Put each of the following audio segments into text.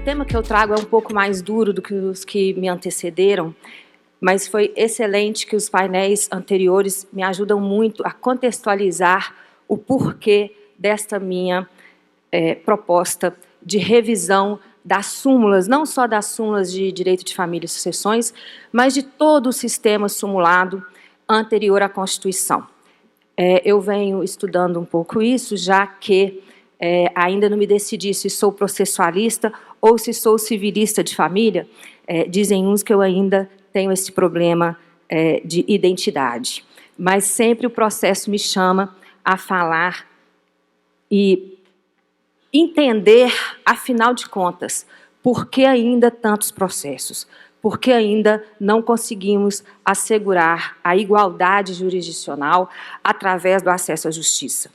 tema que eu trago é um pouco mais duro do que os que me antecederam, mas foi excelente que os painéis anteriores me ajudam muito a contextualizar o porquê desta minha proposta de revisão das súmulas, não só das súmulas de direito de família e sucessões, mas de todo o sistema sumulado anterior à Constituição. Eu venho estudando um pouco isso, já que ainda não me decidi se sou processualista ou se sou civilista de família. Dizem uns que eu ainda tenho esse problema de identidade. Mas sempre o processo me chama a falar e entender, afinal de contas, por que ainda tantos processos? Por que ainda não conseguimos assegurar a igualdade jurisdicional através do acesso à justiça?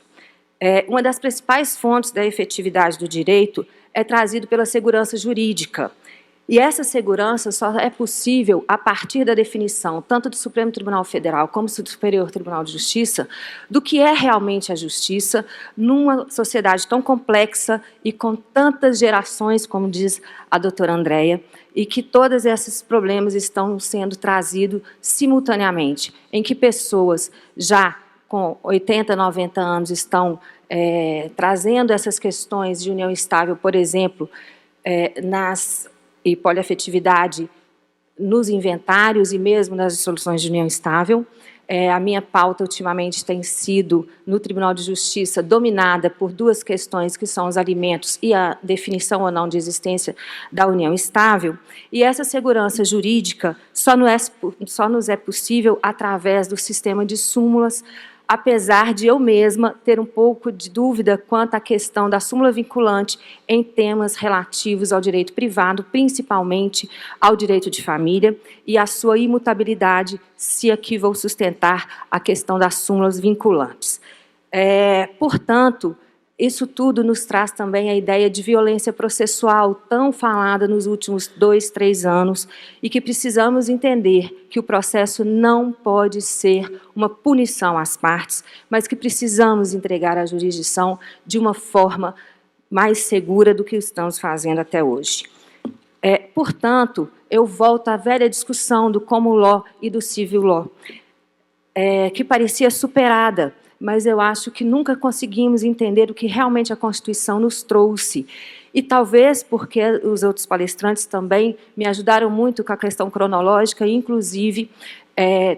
Uma das principais fontes da efetividade do direito é trazido pela segurança jurídica. E essa segurança só é possível a partir da definição, tanto do Supremo Tribunal Federal como do Superior Tribunal de Justiça, do que é realmente a justiça numa sociedade tão complexa e com tantas gerações, como diz a doutora Andréia, e que todos esses problemas estão sendo trazidos simultaneamente, em que pessoas já com 80, 90 anos estão trazendo essas questões de união estável, por exemplo, e poliafetividade nos inventários e mesmo nas dissoluções de união estável. A minha pauta, ultimamente, tem sido, no Tribunal de Justiça, dominada por duas questões, que são os alimentos e a definição ou não de existência da união estável. E essa segurança jurídica só nos é possível através do sistema de súmulas, apesar de eu mesma ter um pouco de dúvida quanto à questão da súmula vinculante em temas relativos ao direito privado, principalmente ao direito de família, e a sua imutabilidade, se aqui vou sustentar a questão das súmulas vinculantes. Portanto, isso tudo nos traz também a ideia de violência processual, tão falada nos últimos 2, 3 anos, e que precisamos entender que o processo não pode ser uma punição às partes, mas que precisamos entregar a jurisdição de uma forma mais segura do que estamos fazendo até hoje. Portanto, eu volto à velha discussão do common law e do civil law, que parecia superada, mas eu acho que nunca conseguimos entender o que realmente a Constituição nos trouxe. E talvez porque os outros palestrantes também me ajudaram muito com a questão cronológica, inclusive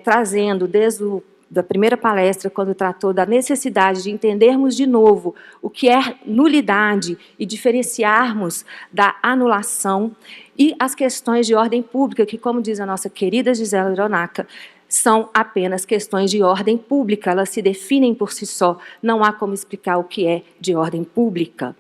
trazendo desde da primeira palestra, quando tratou da necessidade de entendermos de novo o que é nulidade e diferenciarmos da anulação, e as questões de ordem pública, que, como diz a nossa querida Gisela Hironaka, são apenas questões de ordem pública, elas se definem por si só, não há como explicar o que é de ordem pública.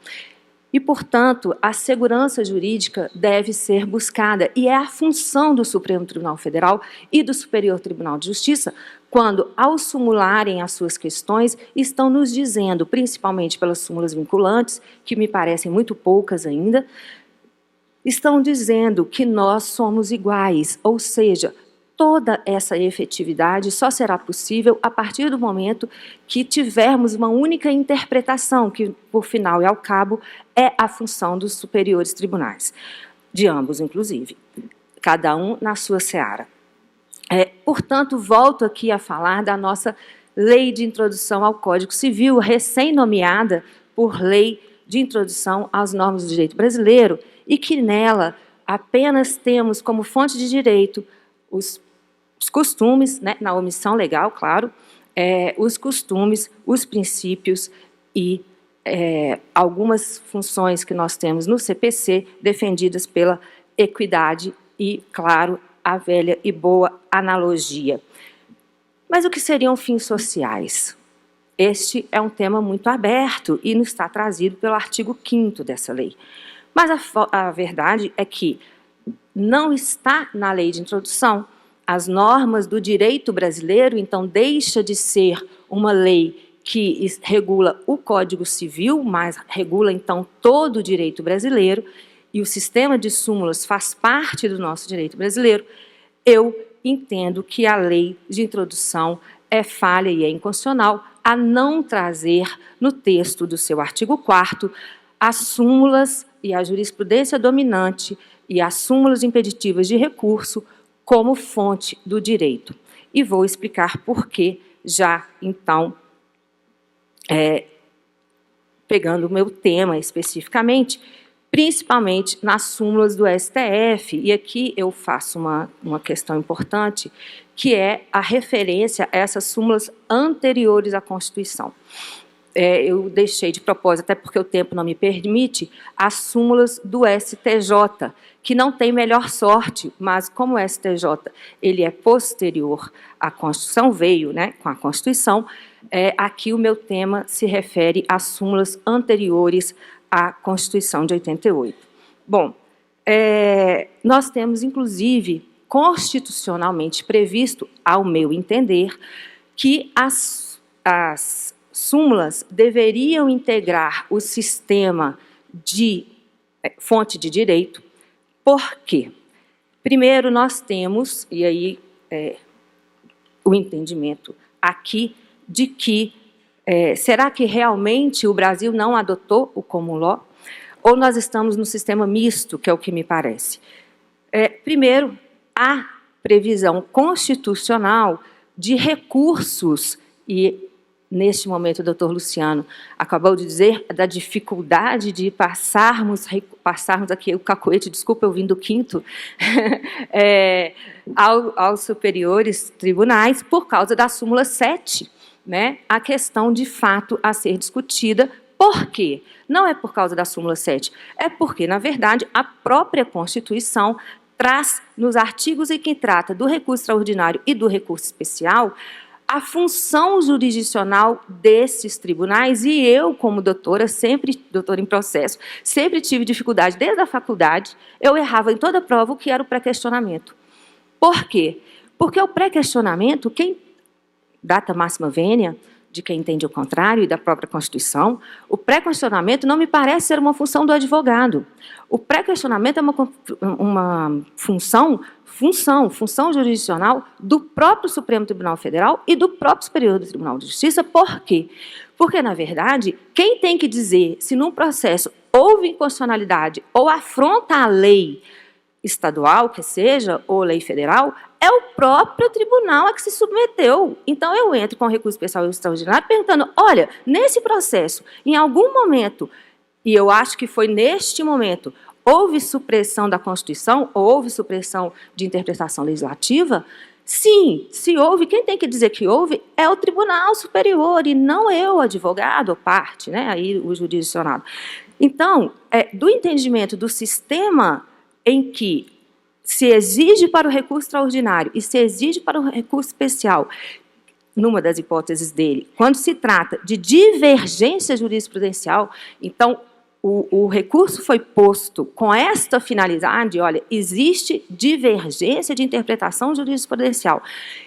E, portanto, a segurança jurídica deve ser buscada, e é a função do Supremo Tribunal Federal e do Superior Tribunal de Justiça, quando, ao sumularem as suas questões, estão nos dizendo, principalmente pelas súmulas vinculantes, que me parecem muito poucas ainda, estão dizendo que nós somos iguais, ou seja, toda essa efetividade só será possível a partir do momento que tivermos uma única interpretação, que, por final e ao cabo, é a função dos superiores tribunais, de ambos, inclusive, cada um na sua seara. Portanto, volto aqui a falar da nossa Lei de Introdução ao Código Civil, recém-nomeada por Lei de Introdução às Normas do Direito Brasileiro, e que nela apenas temos como fonte de direito os costumes, né, na omissão legal, claro, os costumes, os princípios e algumas funções que nós temos no CPC defendidas pela equidade e, claro, a velha e boa analogia. Mas o que seriam fins sociais? Este é um tema muito aberto e não está trazido pelo artigo 5º dessa lei. Mas a verdade é que não está na lei de introdução as normas do direito brasileiro, então deixa de ser uma lei que regula o Código Civil, mas regula, então, todo o direito brasileiro, e o sistema de súmulas faz parte do nosso direito brasileiro. Eu entendo que a lei de introdução é falha e é inconstitucional a não trazer no texto do seu artigo 4º as súmulas e a jurisprudência dominante e as súmulas impeditivas de recurso como fonte do direito. E vou explicar por que já, então, pegando o meu tema especificamente, principalmente nas súmulas do STF, e aqui eu faço uma questão importante, que é a referência a essas súmulas anteriores à Constituição. Eu deixei de propósito, até porque o tempo não me permite, as súmulas do STJ, que não tem melhor sorte, mas como o STJ ele é posterior à Constituição, veio, né, com a Constituição, aqui o meu tema se refere às súmulas anteriores à Constituição de 88. Bom, nós temos, inclusive, constitucionalmente previsto, ao meu entender, que as súmulas deveriam integrar o sistema de fonte de direito. Por quê? Primeiro, nós temos, e aí o entendimento aqui, de que será que realmente o Brasil não adotou o common law? Ou nós estamos no sistema misto, que é o que me parece? Primeiro, há previsão constitucional de recursos, e neste momento o doutor Luciano acabou de dizer da dificuldade de passarmos aqui o cacoete, desculpa, eu vim do quinto, aos superiores tribunais por causa da súmula 7, né? A questão de fato a ser discutida. Por quê? Não é por causa da súmula 7, é porque, na verdade, a própria Constituição traz, nos artigos em que trata do recurso extraordinário e do recurso especial, a função jurisdicional desses tribunais, e eu, como doutora em processo, sempre tive dificuldade, desde a faculdade, eu errava em toda prova o que era o pré-questionamento. Por quê? Porque o pré-questionamento, quem data máxima vênia, de quem entende o contrário, e da própria Constituição, o pré-questionamento não me parece ser uma função do advogado. O pré-questionamento é uma função jurisdicional do próprio Supremo Tribunal Federal e do próprio Superior do Tribunal de Justiça. Por quê? Porque, na verdade, quem tem que dizer se num processo houve inconstitucionalidade ou afronta a lei estadual, que seja, ou lei federal, é o próprio tribunal a que se submeteu. Então, eu entro com recurso especial e extraordinário perguntando, olha, nesse processo, em algum momento, e eu acho que foi neste momento, houve supressão da Constituição, ou houve supressão de interpretação legislativa? Sim, se houve, quem tem que dizer que houve é o Tribunal Superior, e não eu, advogado, ou parte, né, aí o jurisdicionado. Então, do entendimento do sistema em que se exige para o recurso extraordinário e se exige para o recurso especial, numa das hipóteses dele, quando se trata de divergência jurisprudencial, então, o recurso foi posto com esta finalidade, olha, existe divergência de interpretação jurisprudencial,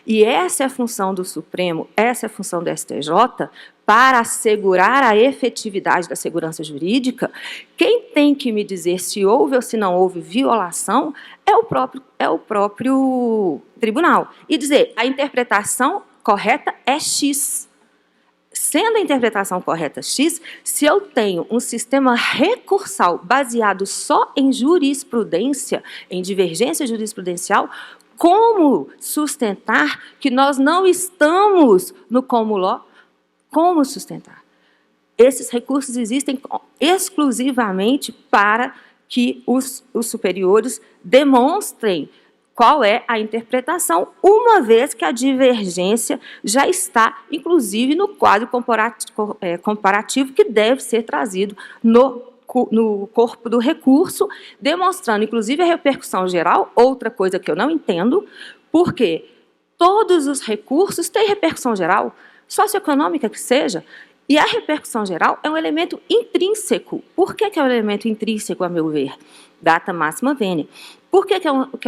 e essa é a função do Supremo, essa é a função do STJ, para assegurar a efetividade da segurança jurídica. Quem tem que me dizer se houve ou se não houve violação é o próprio tribunal. E dizer, a interpretação correta é X. Sendo a interpretação correta X, se eu tenho um sistema recursal baseado só em jurisprudência, em divergência jurisprudencial, como sustentar que nós não estamos no common law? Como sustentar? Esses recursos existem exclusivamente para que os superiores demonstrem qual é a interpretação, uma vez que a divergência já está, inclusive, no quadro comparativo que deve ser trazido no corpo do recurso, demonstrando, inclusive, a repercussão geral, outra coisa que eu não entendo, porque todos os recursos têm repercussão geral, socioeconômica que seja, e a repercussão geral é um elemento intrínseco. Por que é um elemento intrínseco, a meu ver? Data máxima vênia. Por que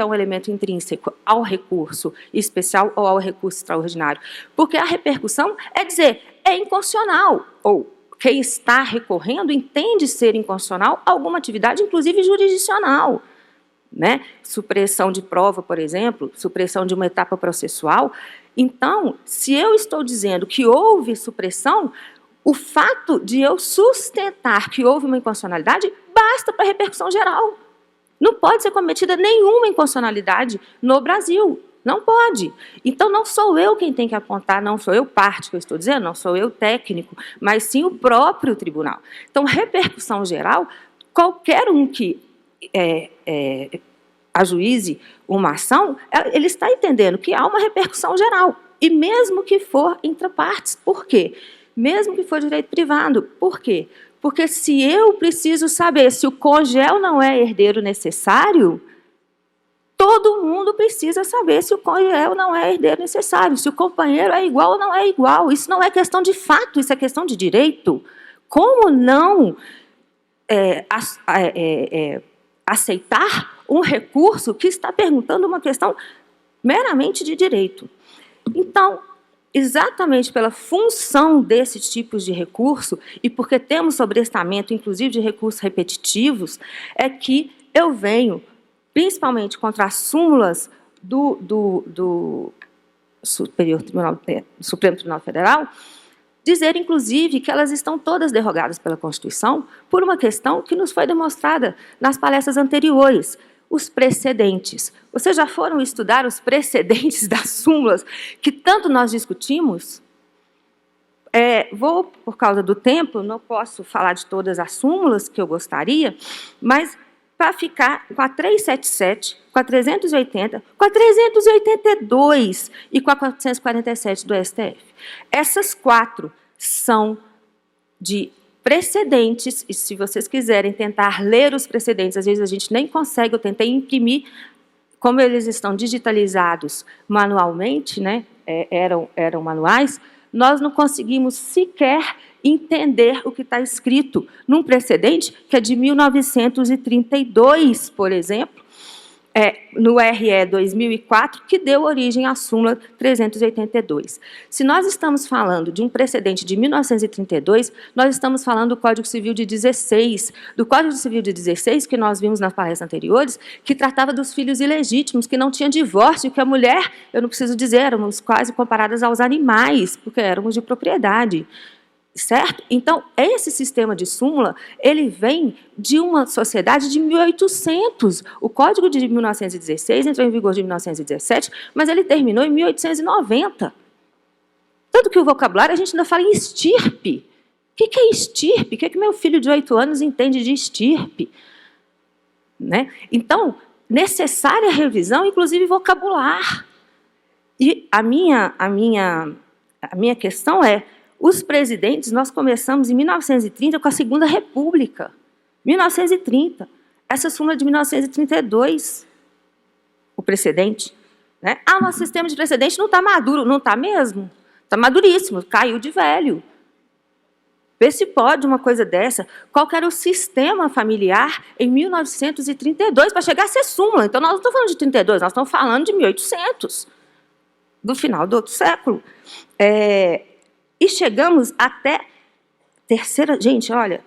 é um elemento intrínseco ao recurso especial ou ao recurso extraordinário? Porque a repercussão é dizer, é inconstitucional, ou quem está recorrendo entende ser inconstitucional alguma atividade, inclusive jurisdicional. Né? Supressão de prova, por exemplo, supressão de uma etapa processual. Então, se eu estou dizendo que houve supressão, o fato de eu sustentar que houve uma inconstitucionalidade basta para repercussão geral. Não pode ser cometida nenhuma inconstitucionalidade no Brasil. Não pode. Então, não sou eu quem tem que apontar, não sou eu parte que eu estou dizendo, não sou eu técnico, mas sim o próprio tribunal. Então, repercussão geral, qualquer um que ajuize uma ação, ele está entendendo que há uma repercussão geral. E mesmo que for intrapartes. Por quê? Mesmo que for direito privado. Por quê? Porque se eu preciso saber se o congel não é herdeiro necessário, todo mundo precisa saber se o congel não é herdeiro necessário, se o companheiro é igual ou não é igual. Isso não é questão de fato, isso é questão de direito. Como não aceitar um recurso que está perguntando uma questão meramente de direito? Então, exatamente pela função desses tipos de recurso, e porque temos sobrestamento, inclusive, de recursos repetitivos, é que eu venho, principalmente contra as súmulas do Supremo Tribunal Federal, dizer, inclusive, que elas estão todas derrogadas pela Constituição por uma questão que nos foi demonstrada nas palestras anteriores, os precedentes. Vocês já foram estudar os precedentes das súmulas que tanto nós discutimos? Vou, por causa do tempo, não posso falar de todas as súmulas que eu gostaria, mas para ficar com a 377, com a 380, com a 382 e com a 447 do STF. Essas 4 são de precedentes, e se vocês quiserem tentar ler os precedentes, às vezes a gente nem consegue, eu tentei imprimir, como eles estão digitalizados manualmente, né, eram manuais, nós não conseguimos sequer entender o que está escrito num precedente que é de 1932, por exemplo, no RE 2004, que deu origem à súmula 382. Se nós estamos falando de um precedente de 1932, nós estamos falando do Código Civil de 16, do Código Civil de 16, que nós vimos nas palestras anteriores, que tratava dos filhos ilegítimos, que não tinha divórcio, que a mulher, eu não preciso dizer, éramos quase comparadas aos animais, porque éramos de propriedade. Certo? Então, esse sistema de súmula, ele vem de uma sociedade de 1800. O Código de 1916 entrou em vigor em 1917, mas ele terminou em 1890. Tanto que o vocabulário, a gente ainda fala em estirpe. O que é estirpe? O que meu filho de 8 anos entende de estirpe? Né? Então, necessária revisão, inclusive vocabular. E a minha questão é, os presidentes, nós começamos em 1930 com a Segunda República. 1930. Essa súmula de 1932, o precedente. Né? Nosso sistema de precedente não está maduro. Não está mesmo? Está maduríssimo, caiu de velho. Vê se pode uma coisa dessa. Qual que era o sistema familiar em 1932 para chegar a ser súmula? Então, nós não estamos falando de 32, nós estamos falando de 1800, do final do outro século. E chegamos até terceira... Gente, olha,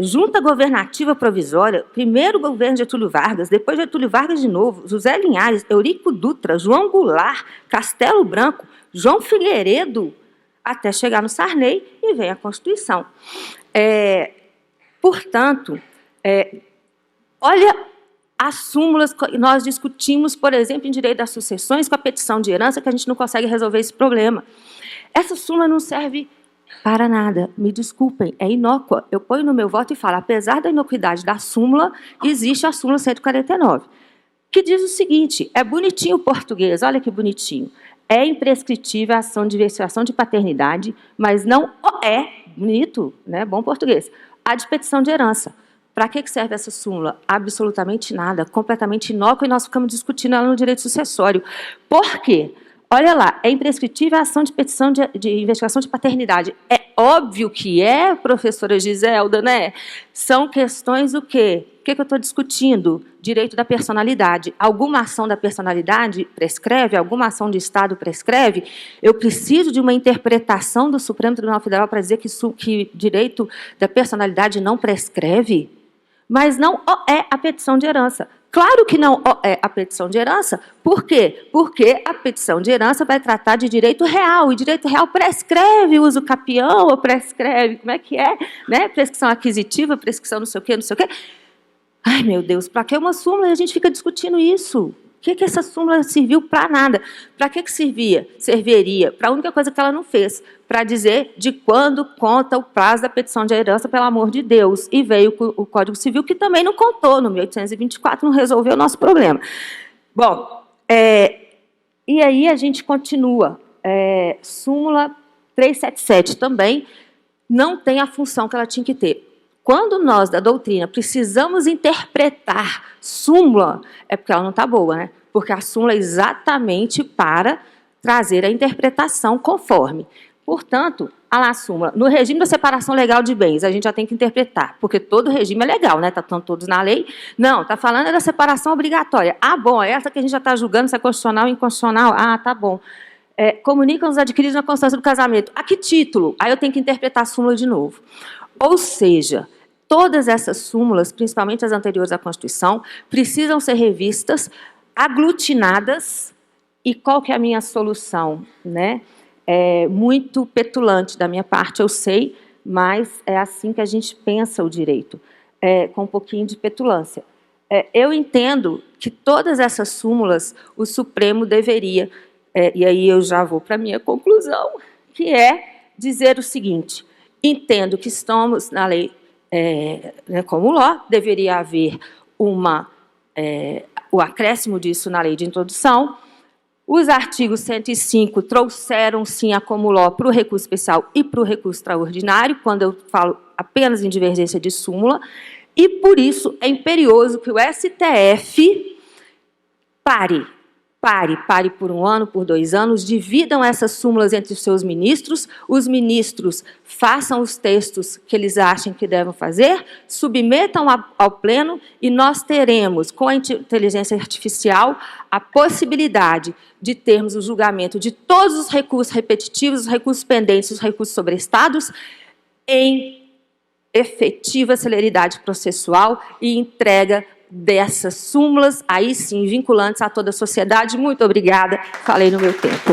junta governativa provisória, primeiro governo Getúlio Vargas, depois Getúlio Vargas de novo, José Linhares, Eurico Dutra, João Goulart, Castelo Branco, João Figueiredo, até chegar no Sarney e vem a Constituição. Portanto, olha as súmulas que nós discutimos, por exemplo, em direito das sucessões, com a petição de herança, que a gente não consegue resolver esse problema. Essa súmula não serve para nada, me desculpem, é inócua. Eu ponho no meu voto e falo, apesar da inocuidade da súmula, existe a súmula 149, que diz o seguinte, é bonitinho o português, olha que bonitinho, é imprescritível a ação de investigação de paternidade, mas não é, bonito, né, bom português, a de petição de herança. Para que serve essa súmula? Absolutamente nada, completamente inócua, e nós ficamos discutindo ela no direito sucessório. Por quê? Olha lá, é imprescritível a ação de petição de investigação de paternidade. É óbvio que é, professora Giselda, né? São questões o quê? O que eu estou discutindo? Direito da personalidade. Alguma ação da personalidade prescreve? Alguma ação de Estado prescreve? Eu preciso de uma interpretação do Supremo Tribunal Federal para dizer que direito da personalidade não prescreve? mas não é a petição de herança. Claro que não é a petição de herança. Por quê? Porque a petição de herança vai tratar de direito real, e direito real prescreve uso capião, ou prescreve, como é que é? Né? Prescrição aquisitiva, prescrição não sei o quê, não sei o quê. Ai, meu Deus, para que uma súmula? E a gente fica discutindo isso. O que essa súmula serviu para nada? Para que servia? Serviria para a única coisa que ela não fez, para dizer de quando conta o prazo da petição de herança, pelo amor de Deus. E veio o Código Civil, que também não contou, no 1824, não resolveu o nosso problema. Bom, e aí a gente continua. Súmula 377 também não tem a função que ela tinha que ter. Quando nós, da doutrina, precisamos interpretar súmula, é porque ela não está boa, né? Porque a súmula é exatamente para trazer a interpretação conforme. Portanto, a súmula, no regime da separação legal de bens, a gente já tem que interpretar, porque todo regime é legal, né? Estão todos na lei. Não, está falando da separação obrigatória. Ah, bom, é essa que a gente já está julgando se é constitucional ou inconstitucional. Ah, tá bom. Comunicam os adquiridos na constância do casamento. A que título? Aí eu tenho que interpretar a súmula de novo. Ou seja, todas essas súmulas, principalmente as anteriores à Constituição, precisam ser revistas, aglutinadas. E qual que é a minha solução? Né? É muito petulante da minha parte, eu sei, mas é assim que a gente pensa o direito, com um pouquinho de petulância. Eu entendo que todas essas súmulas o Supremo deveria, e aí eu já vou para a minha conclusão, que é dizer o seguinte: entendo que estamos na lei como law, deveria haver o acréscimo disso na lei de introdução. Os artigos 105 trouxeram, sim, a como law para o recurso especial e para o recurso extraordinário, quando eu falo apenas em divergência de súmula, e, por isso, é imperioso que o STF pare por 1 ano, por 2 anos, dividam essas súmulas entre os seus ministros, os ministros façam os textos que eles achem que devem fazer, submetam ao pleno, e nós teremos, com a inteligência artificial, a possibilidade de termos o julgamento de todos os recursos repetitivos, os recursos pendentes, os recursos sobrestados, em efetiva celeridade processual e entrega dessas súmulas, aí sim, vinculantes a toda a sociedade. Muito obrigada, falei no meu tempo.